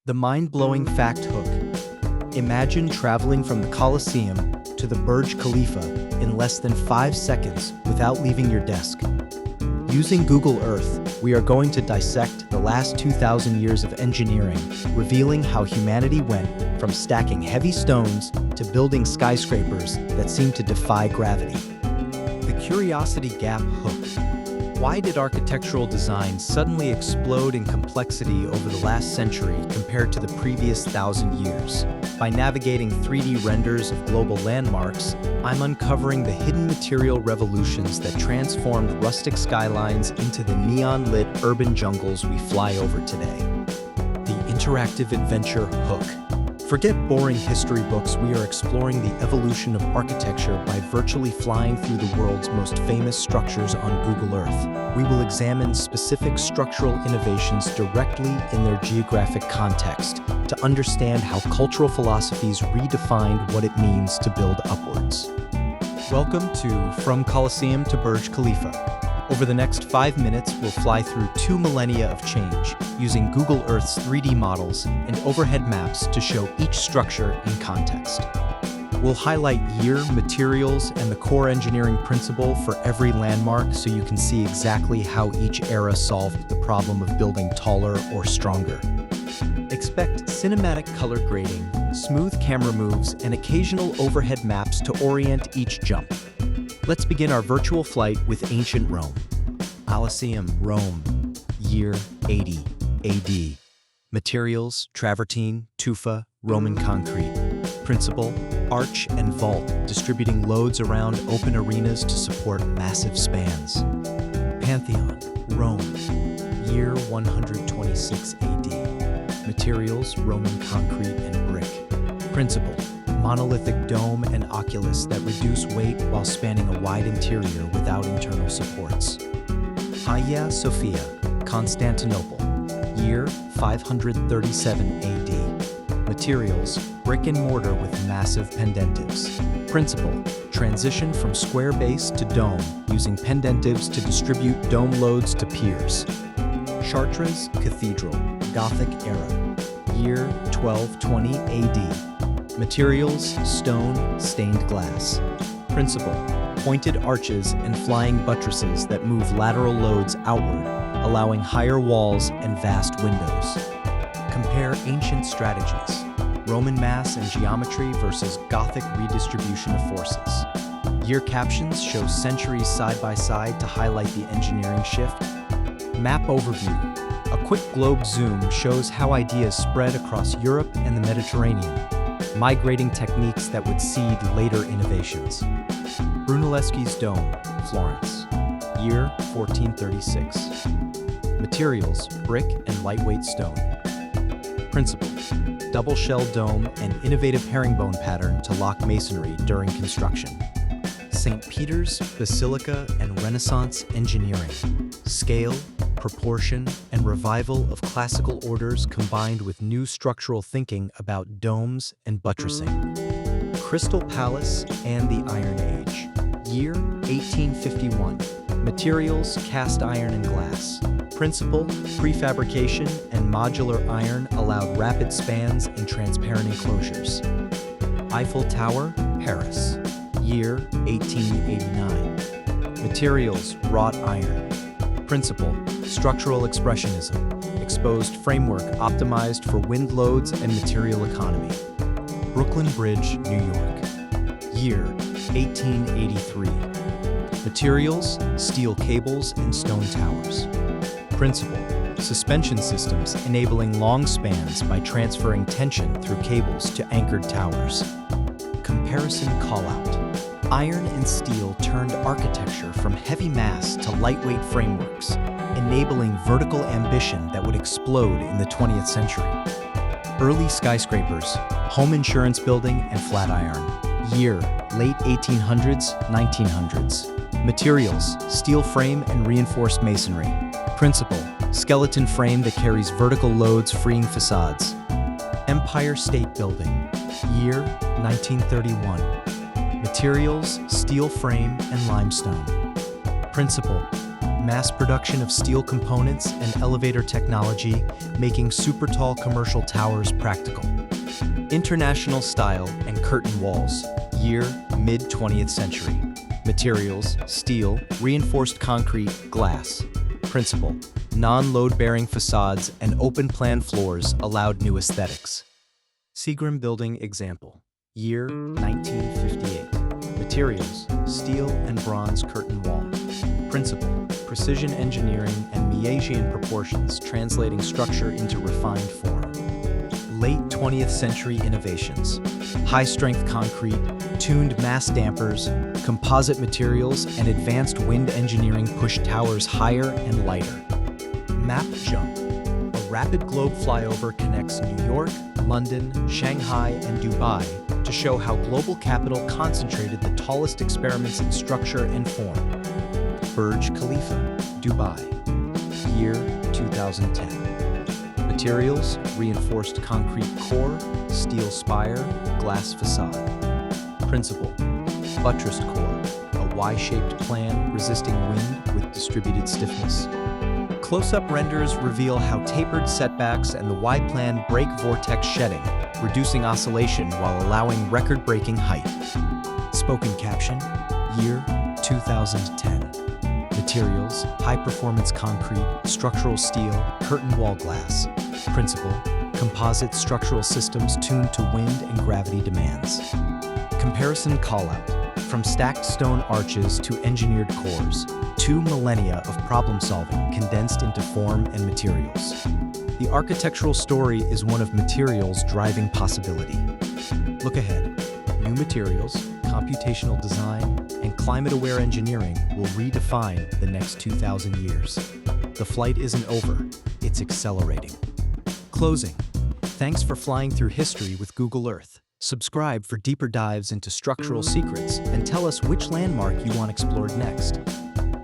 The mind-blowing fact hook. Imagine traveling from the Colosseum to the Burj Khalifa in less than 5 seconds without leaving your desk. Using Google Earth, we are going to dissect the last 2,000 years of engineering, revealing how humanity went from stacking heavy stones to building skyscrapers that seem to defy gravity. The Curiosity Gap hook. Why did architectural design suddenly explode in complexity over the last century compared to the previous 1,000 years? By navigating 3D renders of global landmarks, I'm uncovering the hidden material revolutions that transformed rustic skylines into the neon-lit urban jungles we fly over today. The interactive adventure hook. Forget boring history books, we are exploring the evolution of architecture by virtually flying through the world's most famous structures on Google Earth. We will examine specific structural innovations directly in their geographic context to understand how cultural philosophies redefined what it means to build upwards. Welcome to From Colosseum to Burj Khalifa. Over the next 5 minutes, we'll fly through 2 millennia of change, using Google Earth's 3D models and overhead maps to show each structure in context. We'll highlight year, materials, and the core engineering principle for every landmark so you can see exactly how each era solved the problem of building taller or stronger. Expect cinematic color grading, smooth camera moves, and occasional overhead maps to orient each jump. Let's begin our virtual flight with ancient Rome. Colosseum, Rome, year 80 AD. Materials, travertine, tufa, Roman concrete. Principle, arch and vault, distributing loads around open arenas to support massive spans. Pantheon, Rome, year 126 AD. Materials, Roman concrete and brick. Principle, monolithic dome and oculus that reduce weight while spanning a wide interior without internal supports. Hagia Sophia, Constantinople, year 537 AD. Materials, brick and mortar with massive pendentives. Principle, transition from square base to dome using pendentives to distribute dome loads to piers. Chartres Cathedral, Gothic era, year 1220 AD. Materials, stone, stained glass. Principle, pointed arches and flying buttresses that move lateral loads outward, allowing higher walls and vast windows. Compare ancient strategies, Roman mass and geometry versus Gothic redistribution of forces. Year captions show centuries side by side to highlight the engineering shift. Map overview, a quick globe zoom shows how ideas spread across Europe and the Mediterranean, migrating techniques that would seed later innovations. Brunelleschi's Dome, Florence, year 1436. Materials, brick and lightweight stone. Principle, double shell dome and innovative herringbone pattern to lock masonry during construction. St. Peter's Basilica and Renaissance engineering. Scale, proportion, and revival of classical orders combined with new structural thinking about domes and buttressing. Crystal Palace and the Iron Age, year 1851. Materials, cast iron and glass. Principle, prefabrication and modular iron allowed rapid spans and transparent enclosures. Eiffel Tower, Paris, year 1889. Materials, wrought iron. Principle, structural expressionism, exposed framework optimized for wind loads and material economy. Brooklyn Bridge, New York, year 1883. Materials, steel cables and stone towers. Principle, suspension systems enabling long spans by transferring tension through cables to anchored towers. Comparison callout. Iron and steel turned architecture from heavy mass to lightweight frameworks, enabling vertical ambition that would explode in the 20th century. Early skyscrapers, home insurance building, and Flatiron. Year, late 1800s, 1900s. Materials, steel frame and reinforced masonry. Principle, skeleton frame that carries vertical loads freeing facades. Empire State Building. Year, 1931. Materials, steel frame and limestone. Principle, mass production of steel components and elevator technology, making super tall commercial towers practical. International style and curtain walls, year mid-20th century. Materials, steel, reinforced concrete, glass. Principle, non-load-bearing facades and open-plan floors allowed new aesthetics. Seagram Building example, year 1958. Materials, steel and bronze curtain wall. Principle, precision engineering and Miesian proportions translating structure into refined form. Late 20th century innovations, high-strength concrete, tuned mass dampers, composite materials, and advanced wind engineering pushed towers higher and lighter. Map Jump, a rapid globe flyover connects New York, London, Shanghai, and Dubai to show how global capital concentrated the tallest experiments in structure and form. Burj Khalifa, Dubai, year 2010. Materials, reinforced concrete core, steel spire, glass facade. Principle, buttressed core, a Y-shaped plan resisting wind with distributed stiffness. Close-up renders reveal how tapered setbacks and the Y-plan break vortex shedding, reducing oscillation while allowing record-breaking height. Spoken caption, year 2010. Materials, high-performance concrete, structural steel, curtain wall glass. Principle, composite structural systems tuned to wind and gravity demands. Comparison callout, from stacked stone arches to engineered cores, 2 millennia of problem-solving condensed into form and materials. The architectural story is one of materials driving possibility. Look ahead. New materials, computational design, and climate-aware engineering will redefine the next 2,000 years. The flight isn't over, it's accelerating. Closing. Thanks for flying through history with Google Earth. Subscribe for deeper dives into structural secrets and tell us which landmark you want explored next.